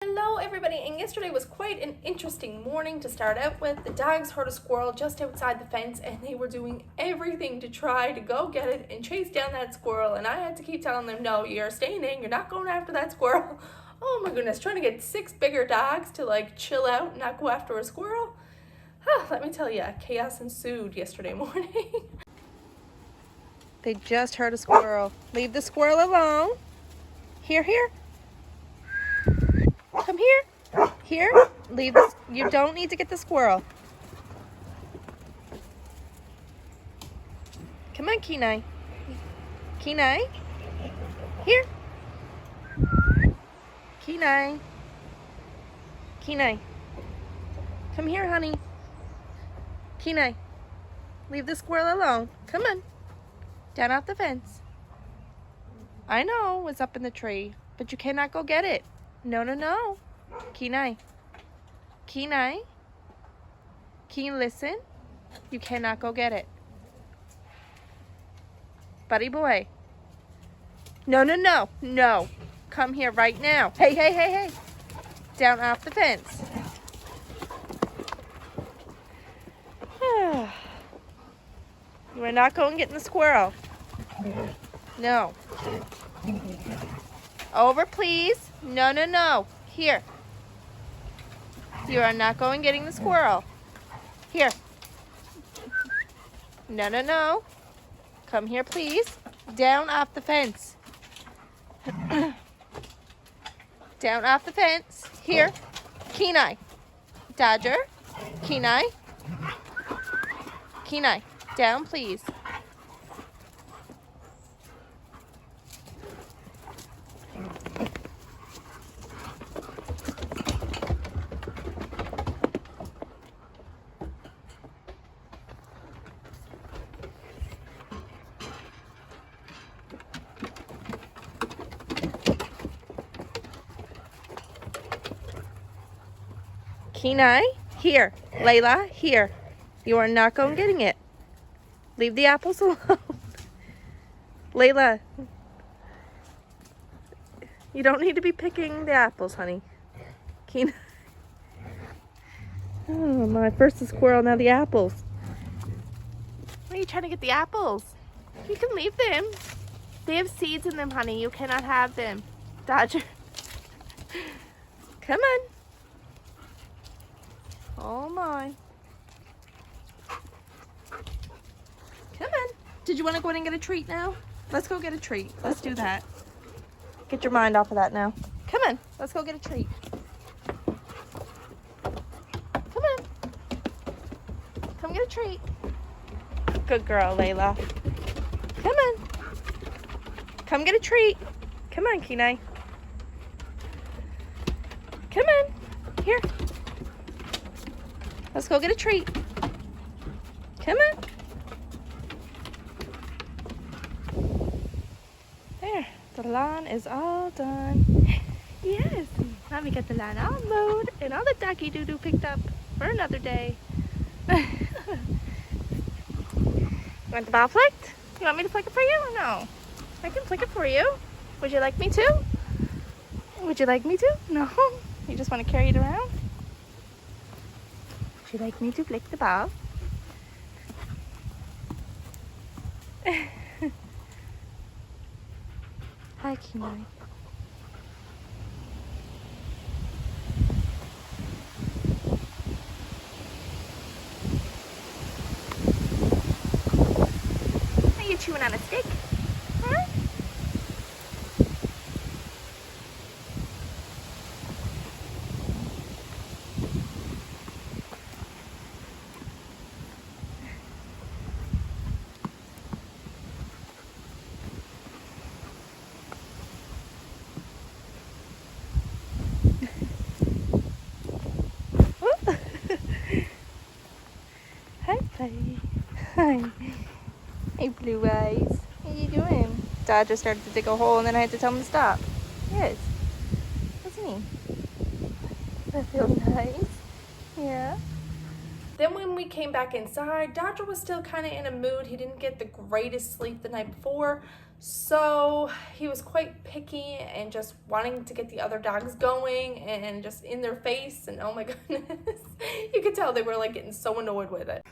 Hello everybody, and yesterday was quite an interesting morning to start out with. The dogs heard a squirrel just outside the fence and they were doing everything to try to go get it and chase down that squirrel, and I had to keep telling them, no, you're staying in, you're not going after that squirrel. Oh my goodness, trying to get 6 bigger dogs to like chill out and not go after a squirrel. Let me tell you, chaos ensued yesterday morning. They just heard a squirrel. Leave the squirrel alone. Here. Come here. Here. Leave this. You don't need to get the squirrel. Come on, Kenai. Kenai. Here. Kenai. Kenai. Come here, honey. Kenai. Leave the squirrel alone. Come on. Down off the fence. I know it's up in the tree, but you cannot go get it. No. Kenai. Kenai. Can you listen? You cannot go get it. Buddy boy. No. Come here right now. Hey. Down off the fence. You are not going getting the squirrel. No. Over, please. No. Here. You are not going getting the squirrel. Here. No. Come here, please. Down off the fence. Down off the fence. Here. Kenai. Dodger. Kenai. Down, please. Kenai, here. Layla, here. You are not going getting it. Leave the apples alone. Layla, you don't need to be picking the apples, honey. Kenai. Oh my, first the squirrel, now the apples. Why are you trying to get the apples? You can leave them. They have seeds in them, honey. You cannot have them. Dodger. Come on. Oh my. Come on. Did you want to go in and get a treat now? Let's go get a treat. Let's do that. Get your mind off of that now. Come on. Let's go get a treat. Come on. Come get a treat. Good girl, Layla. Come on. Come get a treat. Come on, Kenai. Come on. Here. Let's go get a treat. Come on. There. The lawn is all done. Yes. Let me get the lawn all mowed and all the ducky doo-doo picked up for another day. You want the ball flicked? You want me to flick it for you or no? I can flick it for you. Would you like me to? Would you like me to? No? You just want to carry it around? Would you like me to flick the ball? Hi, Kenai. Are you chewing on a stick? Huh? Hi, buddy. Hi. Hey, blue eyes. What are you doing? Dad just started to dig a hole and then I had to tell him to stop. Yes. Doesn't he? That feels nice. Yeah. Then when we came back inside, Dodger was still kind of in a mood. He didn't get the greatest sleep the night before, so he was quite picky and just wanting to get the other dogs going and just in their face, and oh my goodness, you could tell they were like getting so annoyed with it.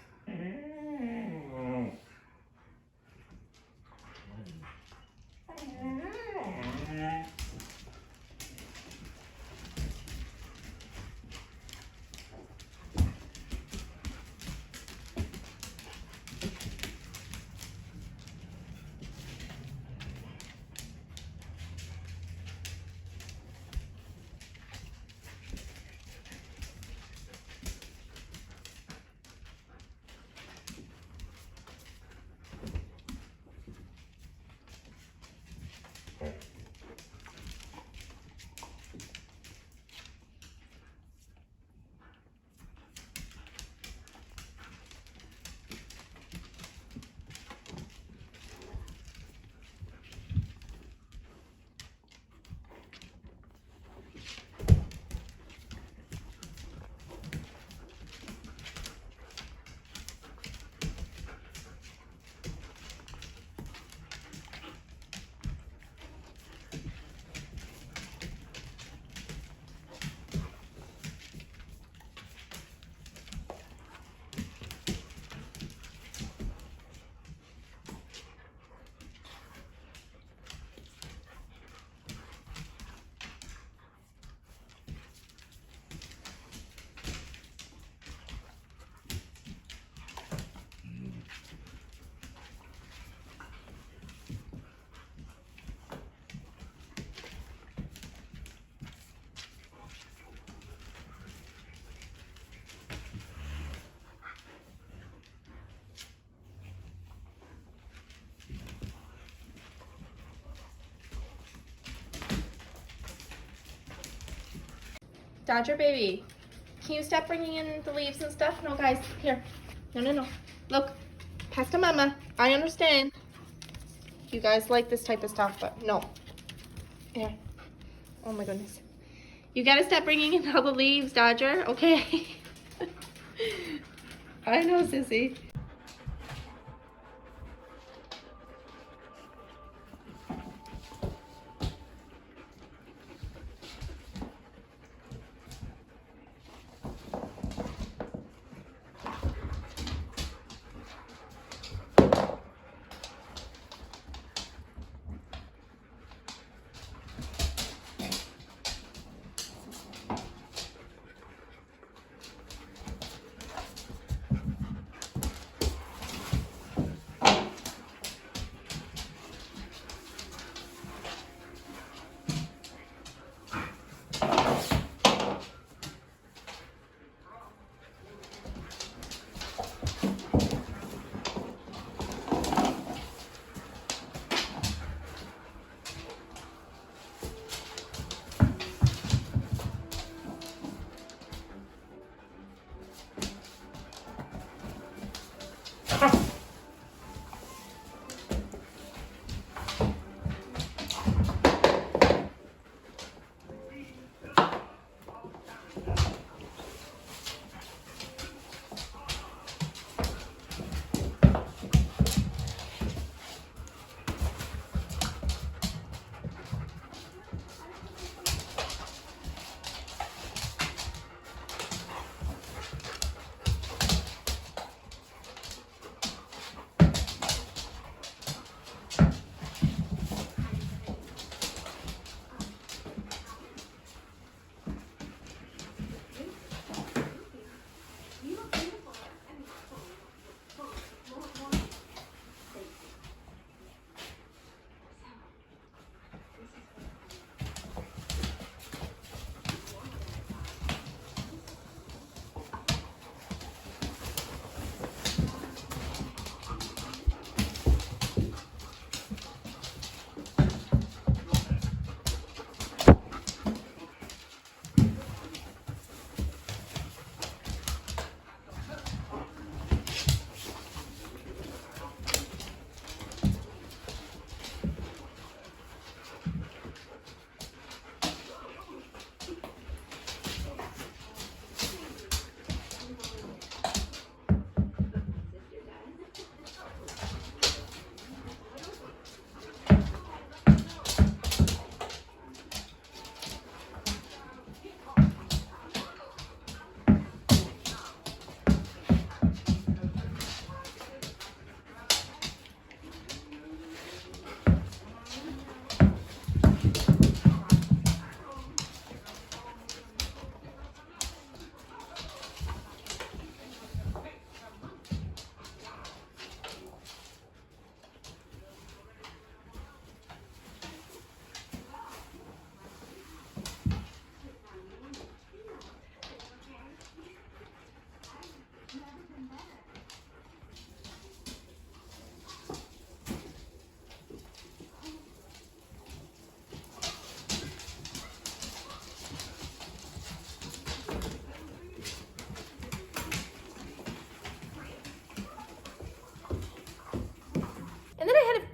Dodger baby, can you stop bringing in the leaves and stuff? No, guys, here. No. Look, pass to Mama. I understand. You guys like this type of stuff, but no. Here. Oh my goodness. You gotta stop bringing in all the leaves, Dodger, okay? I know, Sissy.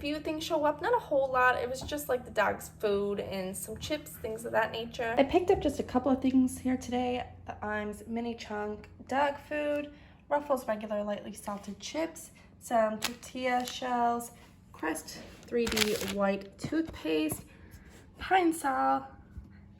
few things show up, not a whole lot. It was just like the dog's food and some chips, things of that nature. I picked up just a couple of things here today. The Iams mini chunk dog food, Ruffles regular lightly salted chips, some tortilla shells, Crest 3D white toothpaste, Pine Sol,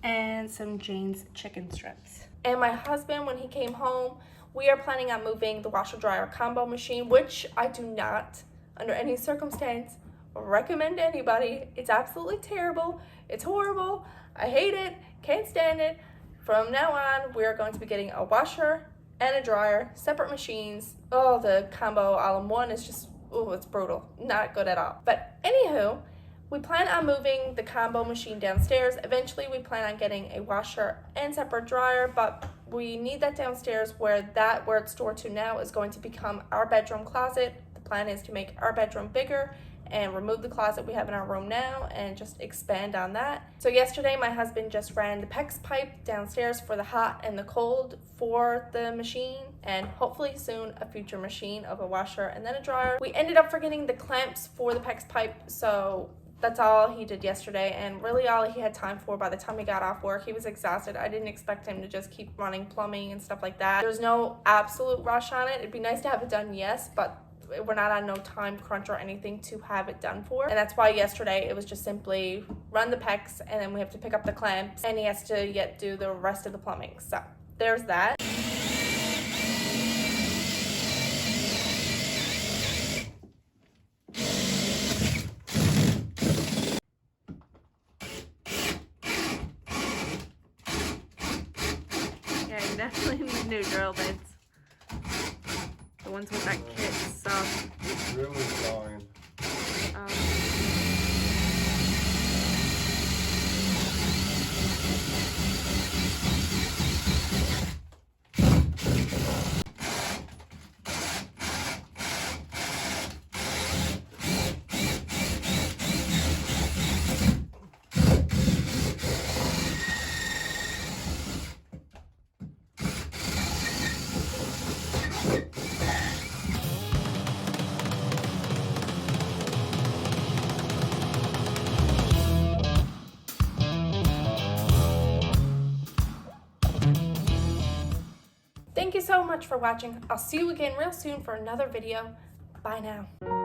and some Jane's chicken strips. And my husband, when he came home, we are planning on moving the washer dryer combo machine, which I do not, under any circumstance, recommend to anybody. It's absolutely terrible. It's horrible. I hate it. Can't stand it. From now on, we are going to be getting a washer and a dryer, separate machines. Oh, the combo all-in-one is just, oh, it's brutal. Not good at all. But anywho, we plan on moving the combo machine downstairs. Eventually, we plan on getting a washer and separate dryer, but we need that downstairs where it's stored to now is going to become our bedroom closet. The plan is to make our bedroom bigger and remove the closet we have in our room now and just expand on that. So yesterday, my husband just ran the PEX pipe downstairs for the hot and the cold for the machine, and hopefully soon a future machine of a washer and then a dryer. We ended up forgetting the clamps for the PEX pipe, so that's all he did yesterday, and really all he had time for by the time he got off work. He was exhausted. I didn't expect him to just keep running plumbing and stuff like that. There's no absolute rush on it. It'd be nice to have it done, yes, but we're not on no time crunch or anything to have it done for. And that's why yesterday it was just simply run the PEX, and then we have to pick up the clamps, and he has to yet do the rest of the plumbing. So there's that. Definitely need new drill bits. The ones with that kit suck. It's really fine. Thank you so much for watching. I'll see you again real soon for another video. Bye now.